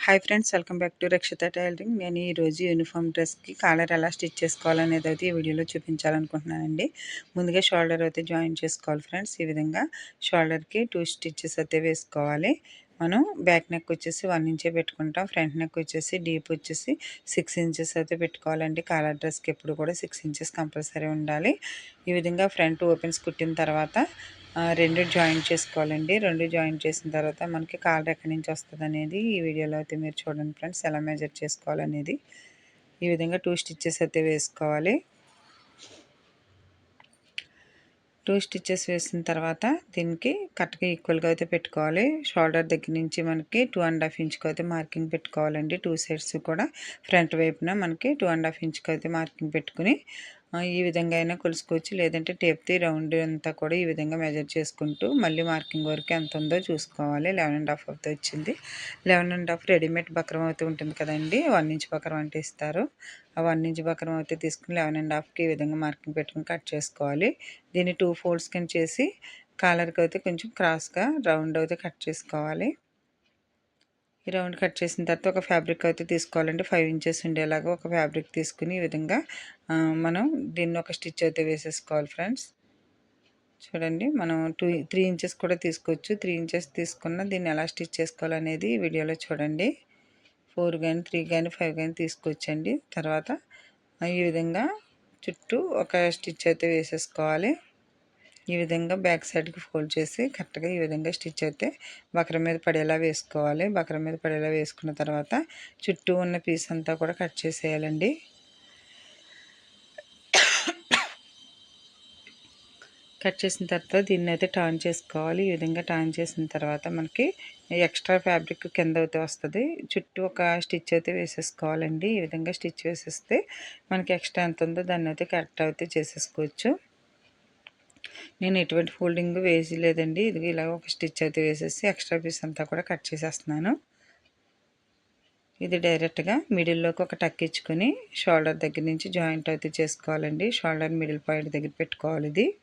Hi friends, welcome back to Rakshita tailoring. నేను ఈరోజు uniform డ్రెస్కి కాలర్ ఎలా స్టిచ్ చేసుకోవాలనేది అయితే ఈ వీడియోలో చూపించాలనుకుంటున్నానండి. ముందుగా షోల్డర్ అయితే జాయిన్ చేసుకోవాలి ఫ్రెండ్స్. ఈ విధంగా షోల్డర్కి 2 స్టిచ్చెస్ అయితే వేసుకోవాలి. మనం బ్యాక్ నెక్ వచ్చేసి 1 ఇంచే పెట్టుకుంటాం. ఫ్రంట్ నెక్ వచ్చేసి డీప్ వచ్చేసి 6 ఇంచెస్ అయితే పెట్టుకోవాలండి. కాలర్ డ్రెస్కి ఎప్పుడు కూడా 6 ఇంచెస్ కంపల్సరీ ఉండాలి. ఈ విధంగా ఫ్రంట్ ఓపెన్స్ కుట్టిన తర్వాత 2 జాయింట్ చేసుకోవాలండి. 2 జాయింట్ చేసిన తర్వాత మనకి కాలర్ ఎక్కడి నుంచి వస్తుంది అనేది ఈ వీడియోలో అయితే మీరు చూడండి ఫ్రెండ్స్, ఎలా మెజర్ చేసుకోవాలనేది. ఈ విధంగా 2 స్టిచ్చెస్ అయితే వేసుకోవాలి. 2 స్టిచ్చెస్ వేసిన తర్వాత దీనికి కరెక్ట్గా ఈక్వల్గా అయితే పెట్టుకోవాలి. షోల్డర్ దగ్గర నుంచి మనకి 2.5 ఇంచ్కి అయితే మార్కింగ్ పెట్టుకోవాలండి. 2 సైడ్స్ కూడా ఫ్రంట్ వైపున మనకి 2.5 ఇంచ్కి అయితే మార్కింగ్ పెట్టుకుని ఈ విధంగా అయినా కొలుసుకోవచ్చు. లేదంటే టేప్ది రౌండ్ అంతా కూడా ఈ విధంగా మెజర్ చేసుకుంటూ మళ్ళీ మార్కింగ్ వరకు ఎంత ఉందో చూసుకోవాలి. 11.5 అయితే వచ్చింది. 11.5 రెడీమేడ్ బక్రం అయితే ఉంటుంది కదండి, 1 ఇంచ్ బక్రం అంటే ఇస్తారు. ఆ 1 ఇంచ్ బక్రం అయితే తీసుకుని 11.5కి ఈ విధంగా మార్కింగ్ పెట్టుకుని కట్ చేసుకోవాలి. దీన్ని 2 ఫోల్డ్స్ కింద చేసి కాలర్కి అయితే కొంచెం క్రాస్గా రౌండ్ అయితే కట్ చేసుకోవాలి. ఈ రౌండ్ కట్ చేసిన తర్వాత ఒక ఫ్యాబ్రిక్ అయితే తీసుకోవాలంటే 5 ఇంచెస్ ఉండేలాగా ఒక ఫ్యాబ్రిక్ తీసుకుని ఈ విధంగా మనం దీన్ని ఒక స్టిచ్ అయితే వేసేసుకోవాలి ఫ్రెండ్స్. చూడండి, మనం 3 ఇంచెస్ కూడా తీసుకోవచ్చు. 3 ఇంచెస్ తీసుకున్న దీన్ని ఎలా స్టిచ్ చేసుకోవాలనేది ఈ వీడియోలో చూడండి. 4 కానీ 3 కానీ 5 కానీ తీసుకోవచ్చండి. తర్వాత ఈ విధంగా చుట్టూ ఒక స్టిచ్ అయితే వేసేసుకోవాలి. ఈ విధంగా బ్యాక్ సైడ్కి ఫోల్డ్ చేసి కరెక్ట్గా ఈ విధంగా స్టిచ్ అయితే బక్రం మీద పడేలా వేసుకోవాలి. బక్రం మీద పడేలా వేసుకున్న తర్వాత చుట్టూ ఉన్న పీస్ అంతా కూడా కట్ చేసేయాలండి. కట్ చేసిన తర్వాత దీన్ని అయితే టర్న్ చేసుకోవాలి. ఈ విధంగా టర్న్ చేసిన తర్వాత మనకి ఎక్స్ట్రా ఫ్యాబ్రిక్ కింద అయితే వస్తుంది. చుట్టూ ఒక స్టిచ్ అయితే వేసేసుకోవాలండి. ఈ విధంగా స్టిచ్ వేసేస్తే మనకి ఎక్స్ట్రా ఎంత ఉందో దాన్ని అయితే కరెక్ట్ అయితే చేసేసుకోవచ్చు. నేను ఎటువంటి ఫోల్డింగ్ వేయలేదండి. ఇది ఇలా ఒక స్టిచ్ అయితే వేసేసి ఎక్స్ట్రా పీస్ అంతా కూడా కట్ చేసేస్తున్నాను. ఇది డైరెక్ట్గా మిడిల్లోకి ఒక టక్ ఇచ్చుకొని షోల్డర్ దగ్గర నుంచి జాయింట్ అయితే చేసుకోవాలండి. షోల్డర్ మిడిల్ పాయింట్ దగ్గర పెట్టుకోవాలి. ఇది